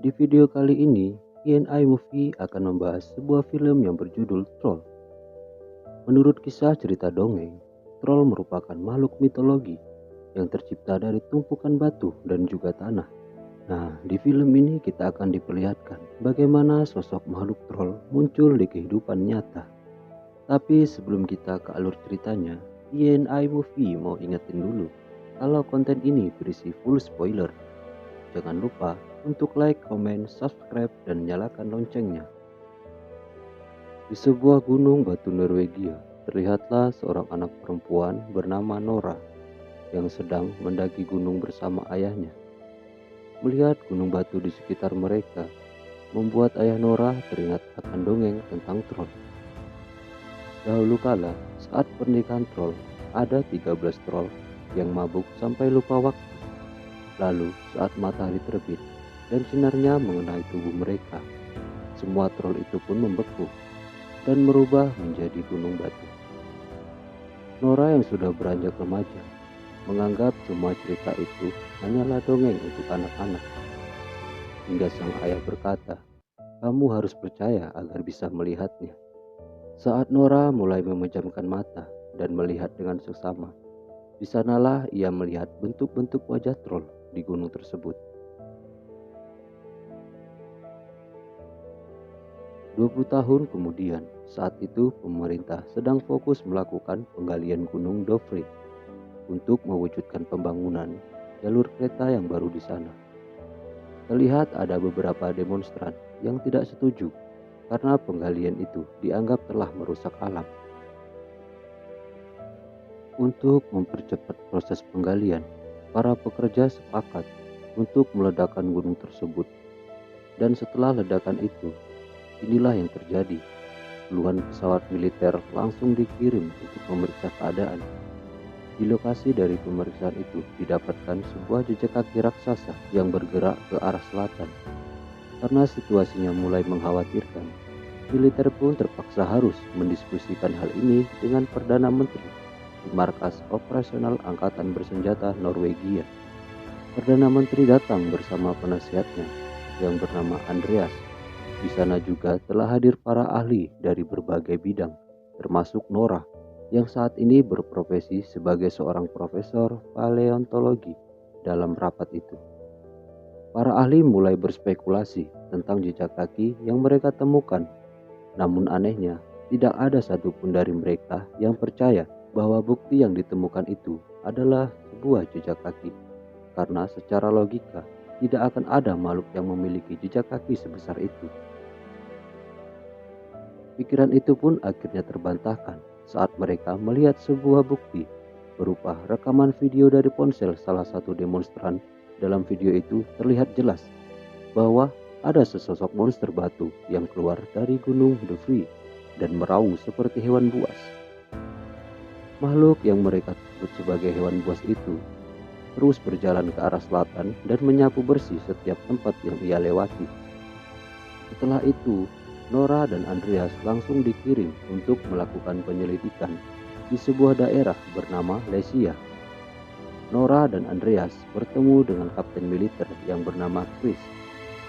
Di video kali ini, INI Movie akan membahas sebuah film yang berjudul Troll. Menurut kisah cerita dongeng, troll merupakan makhluk mitologi yang tercipta dari tumpukan batu dan juga tanah. Nah, di film ini kita akan diperlihatkan bagaimana sosok makhluk troll muncul di kehidupan nyata. Tapi sebelum kita ke alur ceritanya, INI Movie mau ingetin dulu kalau konten ini berisi full spoiler. Jangan lupa untuk like, komen, subscribe, dan nyalakan loncengnya. Di sebuah gunung batu Norwegia, terlihatlah seorang anak perempuan bernama Nora yang sedang mendaki gunung bersama ayahnya. Melihat gunung batu di sekitar mereka, membuat ayah Nora teringat akan dongeng tentang troll. Dahulu kala, saat pernikahan troll, ada 13 troll yang mabuk sampai lupa waktu. Lalu, saat matahari terbit dan sinarnya mengenai tubuh mereka, semua troll itu pun membeku dan merubah menjadi gunung batu. Nora yang sudah beranjak remaja menganggap semua cerita itu hanyalah dongeng untuk anak-anak. Hingga sang ayah berkata, "Kamu harus percaya agar bisa melihatnya." Saat Nora mulai memejamkan mata dan melihat dengan seksama, di sanalah ia melihat bentuk-bentuk wajah troll di gunung tersebut. 20 tahun kemudian, saat itu pemerintah sedang fokus melakukan penggalian gunung Dovre untuk mewujudkan pembangunan jalur kereta yang baru di sana. Terlihat ada beberapa demonstran yang tidak setuju karena penggalian itu dianggap telah merusak alam. Untuk mempercepat proses penggalian, para pekerja sepakat untuk meledakkan gunung tersebut. Dan setelah ledakan itu, inilah yang terjadi. Puluhan pesawat militer langsung dikirim untuk memeriksa keadaan. Di lokasi dari pemeriksaan itu didapatkan sebuah jejak kaki raksasa yang bergerak ke arah selatan. Karena situasinya mulai mengkhawatirkan, militer pun terpaksa harus mendiskusikan hal ini dengan Perdana Menteri di Markas Operasional Angkatan Bersenjata Norwegia. Perdana Menteri datang bersama penasihatnya yang bernama Andreas. Di sana juga telah hadir para ahli dari berbagai bidang, termasuk Nora yang saat ini berprofesi sebagai seorang profesor paleontologi dalam rapat itu. Para ahli mulai berspekulasi tentang jejak kaki yang mereka temukan. Namun anehnya, tidak ada satupun dari mereka yang percaya bahwa bukti yang ditemukan itu adalah sebuah jejak kaki. Karena secara logika, tidak akan ada makhluk yang memiliki jejak kaki sebesar itu. Pikiran itu pun akhirnya terbantahkan saat mereka melihat sebuah bukti berupa rekaman video dari ponsel salah satu demonstran. Dalam video itu terlihat jelas bahwa ada sesosok monster batu yang keluar dari gunung Dovre dan meraung seperti hewan buas. Makhluk yang mereka sebut sebagai hewan buas itu terus berjalan ke arah selatan dan menyapu bersih setiap tempat yang ia lewati. Setelah itu, Nora dan Andreas langsung dikirim untuk melakukan penyelidikan di sebuah daerah bernama Lesia. Nora dan Andreas bertemu dengan kapten militer yang bernama Chris.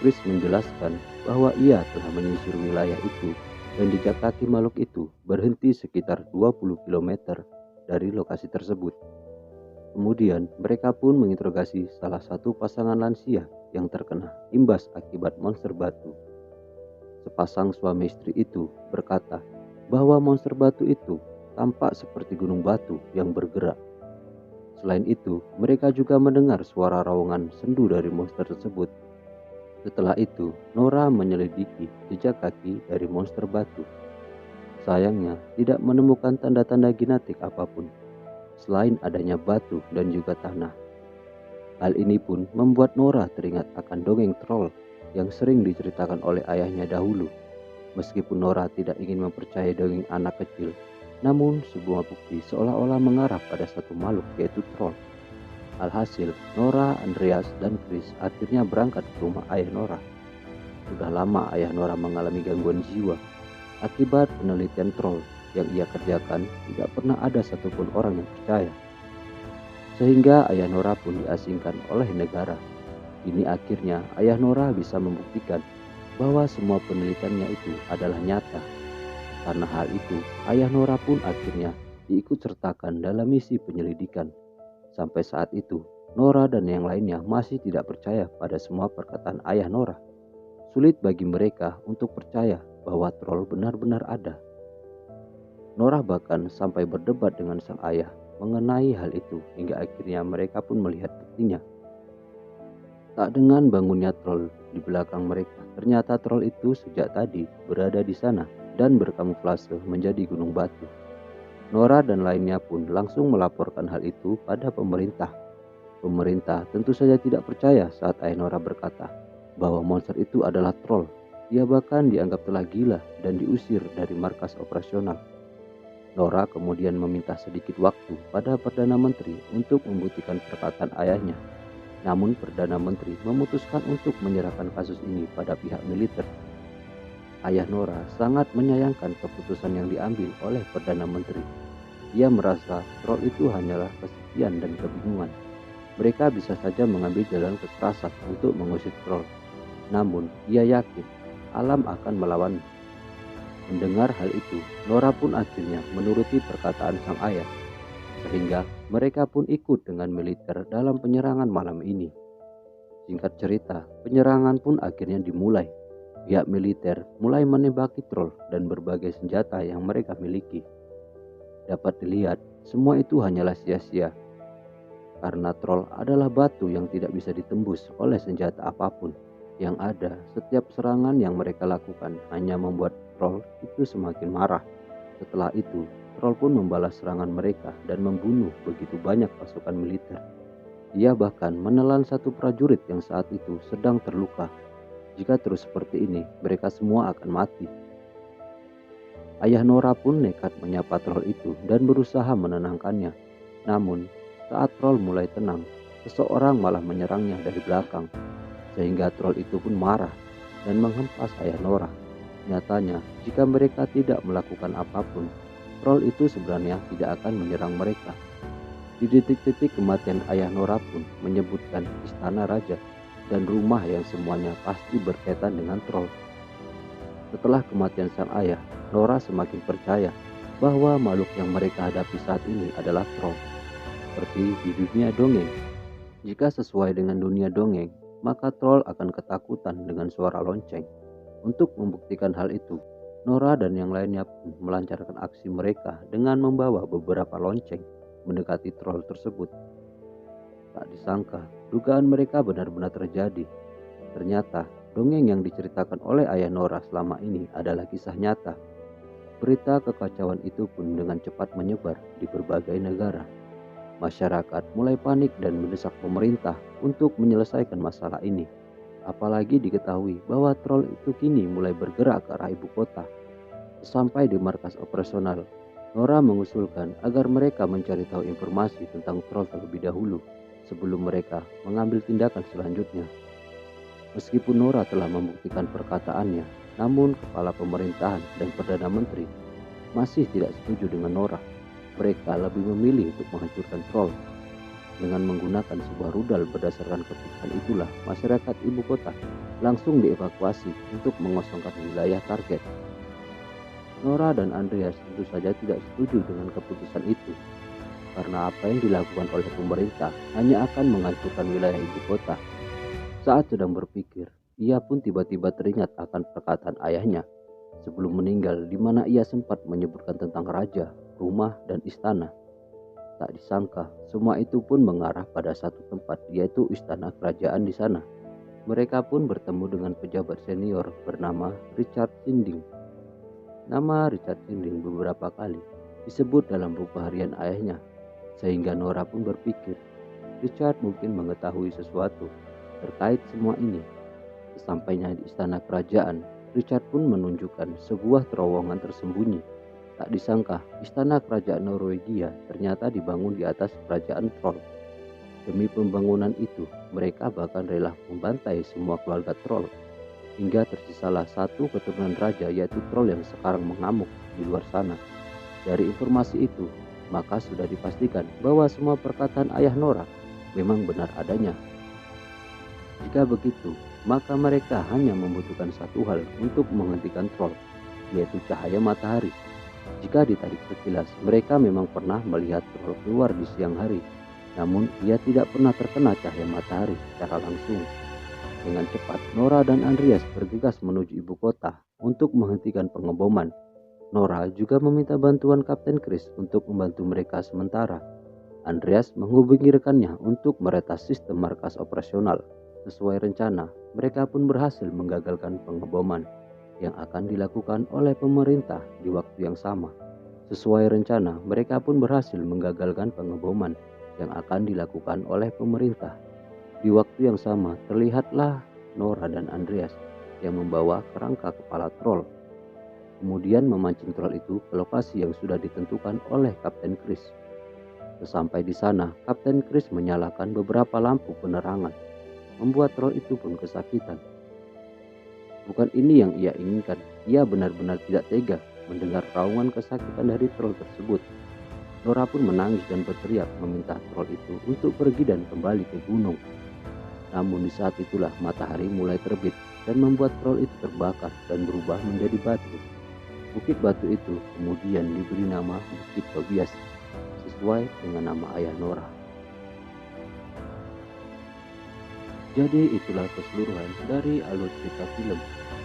Chris menjelaskan bahwa ia telah menyisir wilayah itu dan jejak kaki makhluk itu berhenti sekitar 20 km dari lokasi tersebut. Kemudian mereka pun menginterogasi salah satu pasangan lansia yang terkena imbas akibat monster batu. Sepasang suami istri itu berkata bahwa monster batu itu tampak seperti gunung batu yang bergerak. Selain itu, mereka juga mendengar suara raungan sendu dari monster tersebut. Setelah itu, Nora menyelidiki jejak kaki dari monster batu. Sayangnya, tidak menemukan tanda-tanda genetik apapun selain adanya batu dan juga tanah. Hal ini pun membuat Nora teringat akan dongeng troll yang sering diceritakan oleh ayahnya dahulu. Meskipun Nora tidak ingin mempercayai dongeng anak kecil, namun sebuah bukti seolah-olah mengarah pada satu makhluk, yaitu troll. Alhasil, Nora, Andreas, dan Chris akhirnya berangkat ke rumah ayah Nora. Sudah lama ayah Nora mengalami gangguan jiwa. Akibat penelitian troll yang ia kerjakan, tidak pernah ada satupun orang yang percaya. Sehingga ayah Nora pun diasingkan oleh negara. Ini akhirnya ayah Nora bisa membuktikan bahwa semua penelitiannya itu adalah nyata. Karena hal itu, ayah Nora pun akhirnya diikut sertakan dalam misi penyelidikan. Sampai saat itu, Nora dan yang lainnya masih tidak percaya pada semua perkataan ayah Nora. Sulit bagi mereka untuk percaya bahwa troll benar-benar ada. Nora bahkan sampai berdebat dengan sang ayah mengenai hal itu hingga akhirnya mereka pun melihat buktinya. Tak dengan bangunnya troll di belakang mereka, ternyata troll itu sejak tadi berada di sana dan berkamuflase menjadi gunung batu. Nora dan lainnya pun langsung melaporkan hal itu pada pemerintah. Pemerintah tentu saja tidak percaya saat ayah Nora berkata bahwa monster itu adalah troll. Ia bahkan dianggap telah gila dan diusir dari markas operasional. Nora kemudian meminta sedikit waktu pada Perdana Menteri untuk membuktikan perkataan ayahnya. Namun Perdana Menteri memutuskan untuk menyerahkan kasus ini pada pihak militer. Ayah Nora sangat menyayangkan keputusan yang diambil oleh Perdana Menteri. Ia merasa troll itu hanyalah kesepian dan kebingungan. Mereka bisa saja mengambil jalan kekerasan untuk mengusir troll. Namun ia yakin alam akan melawan. Mendengar hal itu, Nora pun akhirnya menuruti perkataan sang ayah. Sehingga mereka pun ikut dengan militer dalam penyerangan malam ini. Singkat cerita, penyerangan pun akhirnya dimulai. Pihak militer mulai menembaki troll dan berbagai senjata yang mereka miliki. Dapat dilihat, semua itu hanyalah sia-sia. Karena troll adalah batu yang tidak bisa ditembus oleh senjata apapun. Yang ada, setiap serangan yang mereka lakukan hanya membuat troll itu semakin marah. Setelah itu, troll pun membalas serangan mereka dan membunuh begitu banyak pasukan militer. Ia bahkan menelan satu prajurit yang saat itu sedang terluka. Jika terus seperti ini, mereka semua akan mati. Ayah Nora pun nekat menyapa troll itu dan berusaha menenangkannya. Namun, saat troll mulai tenang, seseorang malah menyerangnya dari belakang. Sehingga troll itu pun marah dan menghempas ayah Nora. Nyatanya, jika mereka tidak melakukan apapun, troll itu sebenarnya tidak akan menyerang mereka. Di detik-detik kematian ayah Nora pun menyebutkan istana raja dan rumah yang semuanya pasti berkaitan dengan troll. Setelah kematian sang ayah, Nora semakin percaya bahwa makhluk yang mereka hadapi saat ini adalah troll. Seperti di dunia dongeng. Jika sesuai dengan dunia dongeng, maka troll akan ketakutan dengan suara lonceng. Untuk membuktikan hal itu, Nora dan yang lainnya pun melancarkan aksi mereka dengan membawa beberapa lonceng mendekati troll tersebut. Tak disangka, dugaan mereka benar-benar terjadi. Ternyata, dongeng yang diceritakan oleh ayah Nora selama ini adalah kisah nyata. Berita kekacauan itu pun dengan cepat menyebar di berbagai negara. Masyarakat mulai panik dan mendesak pemerintah untuk menyelesaikan masalah ini. Apalagi diketahui bahwa troll itu kini mulai bergerak ke arah ibu kota. Sampai di markas operasional, Nora mengusulkan agar mereka mencari tahu informasi tentang troll terlebih dahulu sebelum mereka mengambil tindakan selanjutnya. Meskipun Nora telah membuktikan perkataannya, namun kepala pemerintahan dan Perdana Menteri masih tidak setuju dengan Nora. Mereka lebih memilih untuk menghancurkan troll. Dengan menggunakan sebuah rudal berdasarkan keputusan itulah, masyarakat ibu kota langsung dievakuasi untuk mengosongkan wilayah target. Nora dan Andreas tentu saja tidak setuju dengan keputusan itu, karena apa yang dilakukan oleh pemerintah hanya akan menghancurkan wilayah ibu kota. Saat sedang berpikir, ia pun tiba-tiba teringat akan perkataan ayahnya sebelum meninggal, di mana ia sempat menyebutkan tentang raja, rumah, dan istana. Tak disangka, semua itu pun mengarah pada satu tempat, yaitu istana kerajaan di sana. Mereka pun bertemu dengan pejabat senior bernama Richard Sinding. Nama Richard Sinding beberapa kali disebut dalam buku harian ayahnya, sehingga Nora pun berpikir, Richard mungkin mengetahui sesuatu terkait semua ini. Sesampainya di istana kerajaan, Richard pun menunjukkan sebuah terowongan tersembunyi. Tak disangka, istana kerajaan Norwegia ternyata dibangun di atas kerajaan troll. Demi pembangunan itu, mereka bahkan rela membantai semua keluarga troll. Hingga tersisalah satu keturunan raja, yaitu troll yang sekarang mengamuk di luar sana. Dari informasi itu, maka sudah dipastikan bahwa semua perkataan ayah Nora memang benar adanya. Jika begitu, maka mereka hanya membutuhkan satu hal untuk menghentikan troll, yaitu cahaya matahari. Jika ditarik sekilas, mereka memang pernah melihat troll keluar di siang hari, namun ia tidak pernah terkena cahaya matahari secara langsung. Dengan cepat, Nora dan Andreas bergegas menuju ibu kota untuk menghentikan pengeboman. Nora juga meminta bantuan Kapten Chris untuk membantu mereka sementara. Andreas menghubungi rekannya untuk meretas sistem markas operasional. Sesuai rencana, mereka pun berhasil menggagalkan pengeboman yang akan dilakukan oleh pemerintah di waktu yang sama. Sesuai rencana, mereka pun berhasil menggagalkan pengeboman yang akan dilakukan oleh pemerintah. Di waktu yang sama, terlihatlah Nora dan Andreas yang membawa kerangka kepala troll, kemudian memancing troll itu ke lokasi yang sudah ditentukan oleh Kapten Chris. Sesampai di sana, Kapten Chris menyalakan beberapa lampu penerangan, membuat troll itu pun kesakitan. Bukan ini yang ia inginkan, ia benar-benar tidak tega mendengar raungan kesakitan dari troll tersebut. Nora pun menangis dan berteriak meminta troll itu untuk pergi dan kembali ke gunung. Namun di saat itulah matahari mulai terbit dan membuat troll itu terbakar dan berubah menjadi batu. Bukit batu itu kemudian diberi nama Bukit Tobias, sesuai dengan nama ayah Nora. Jadi itulah keseluruhan dari alur cerita film.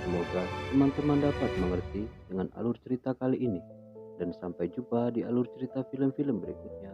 Semoga teman-teman dapat mengerti dengan alur cerita kali ini. Dan sampai jumpa di alur cerita film-film berikutnya.